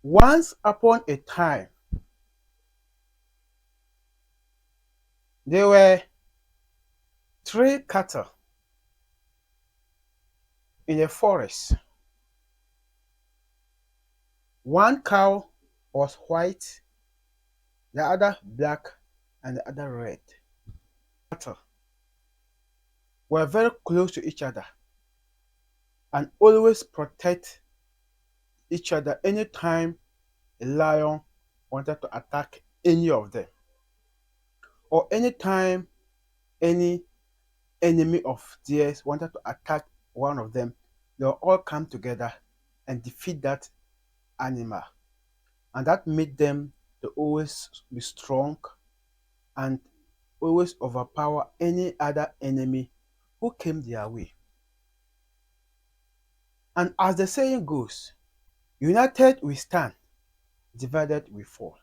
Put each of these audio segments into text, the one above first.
Once upon a time, there were three cattle in a forest. One cow was white, the other black, and the other red. Cattle were very close to each other and always protect each other anytime a lion wanted to attack any of them, or anytime any enemy of theirs wanted to attack one of them. They'll all come together and defeat that animal. And that made them to always be strong and always overpower any other enemy who came their way. And as the saying goes, united we stand, divided we fall.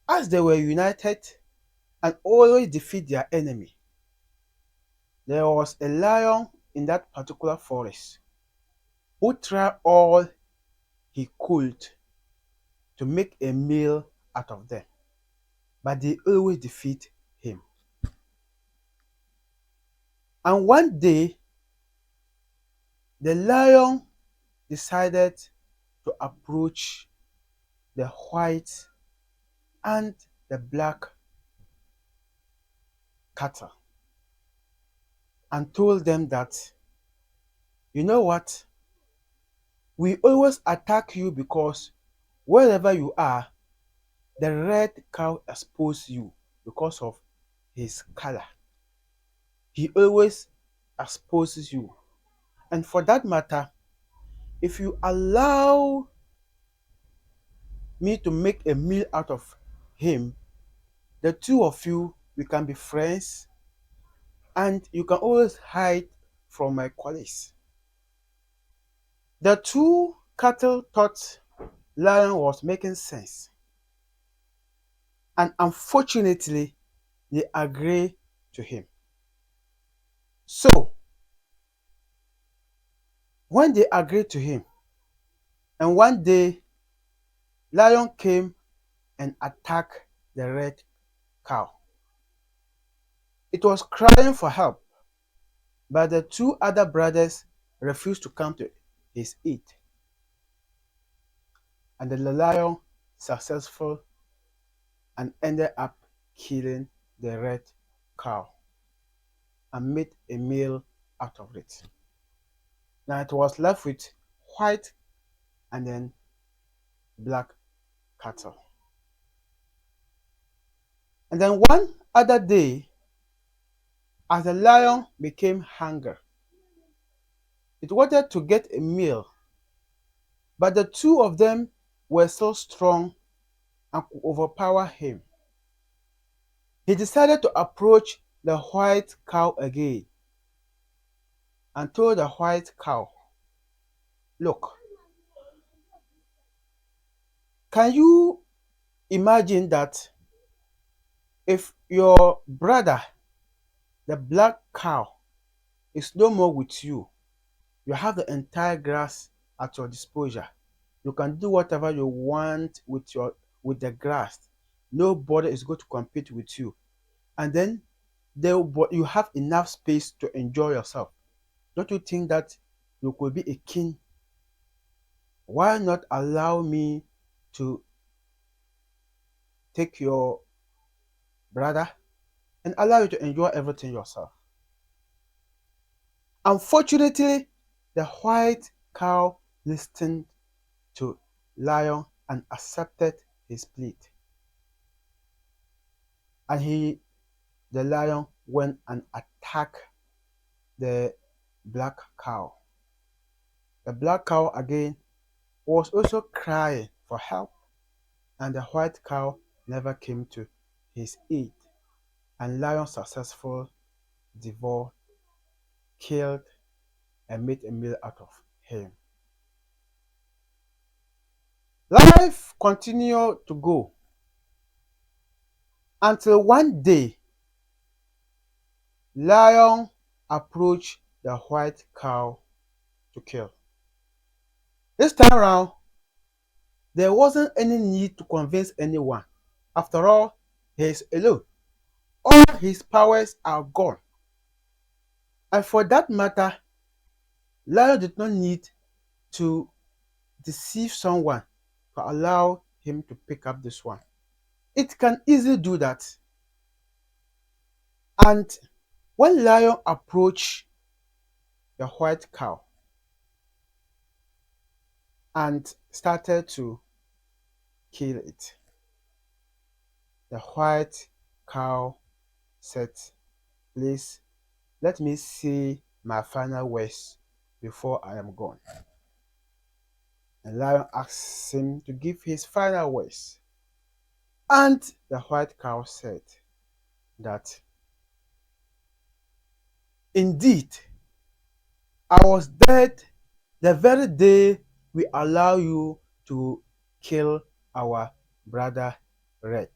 As they were united and always defeat their enemy, there was a lion in that particular forest who tried all he could to make a meal out of them, but they always defeat him. And one day, the lion decided to approach the white and the black cattle and told them that, you know what, we always attack you because wherever you are, the red cow exposes you because of his color. He always exposes you. And for that matter, if you allow me to make a meal out of him, the two of you, we can be friends and you can always hide from my colleagues. The two cattle thought lion was making sense, and unfortunately, they agreed to him. So, when they agreed to him, and one day, lion came and attacked the red cow. It was crying for help, but the two other brothers refused to come to his aid. And the lion successful and ended up killing the red cow and made a meal out of it. Now it was left with white and then black cattle. And then one other day, as the lion became hungry, it wanted to get a meal, but the two of them were so strong and could overpower him. He decided to approach the white cow again and told the white cow, look, can you imagine that if your brother, the black cow, is no more with you, you have the entire grass at your disposal. You can do whatever you want with the grass. Nobody is going to compete with you. And then you have enough space to enjoy yourself. Don't you think that you could be a king? Why not allow me to take your brother and allow you to enjoy everything yourself? Unfortunately, the white cow listened to lion and accepted his plea. And the lion went and attacked the black cow. The black cow again was also crying for help, and the white cow never came to his aid. And lion successful devoured, killed, and made a meal out of him. Life continued to go until one day, lion approached the white cow to kill. This time around, There wasn't any need to convince anyone. After all, he is alone. All his powers are gone. And for that matter, Lion did not need to deceive someone to allow him to pick up this one. It can easily do that. And when Lion approached the white cow and started to kill it, the white cow said, "Please let me say my final words before I am gone." And Lion asked him to give his final words. And the white cow said that, "Indeed, I was dead the very day we allow you to kill our brother Red.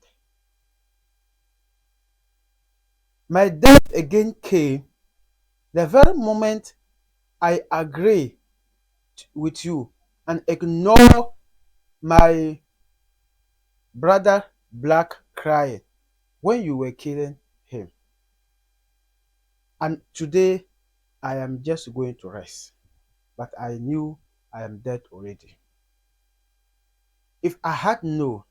My death again came the very moment I agree with you and ignore my brother Black crying when you were killing him. And today I am just going to rest. But I knew I am dead already. If I had known,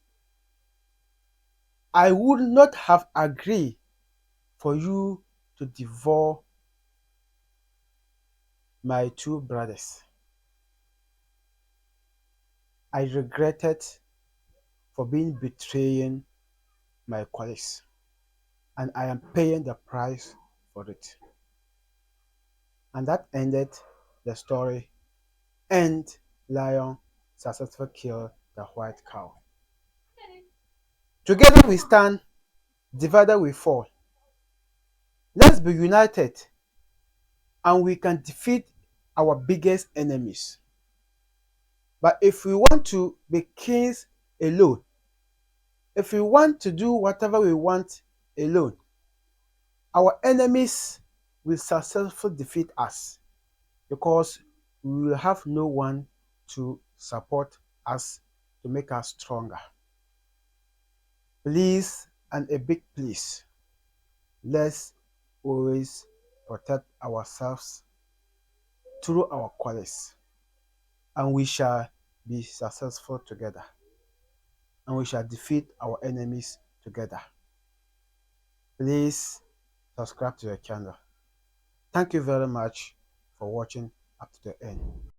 I would not have agreed for you to devour my two brothers. I regretted for being betraying my colleagues, and I am paying the price for it." And that ended the story, and Lion successfully killed the white cow. Together we stand, divided we fall. Let's be united, and we can defeat our biggest enemies. But if we want to be kings alone, if we want to do whatever we want alone, our enemies will successfully defeat us because we will have no one to support us to make us stronger. Please, and a big please, let's always protect ourselves through our colors, and we shall be successful together, and we shall defeat our enemies together. Please subscribe to the channel. Thank you very much for watching up to the end.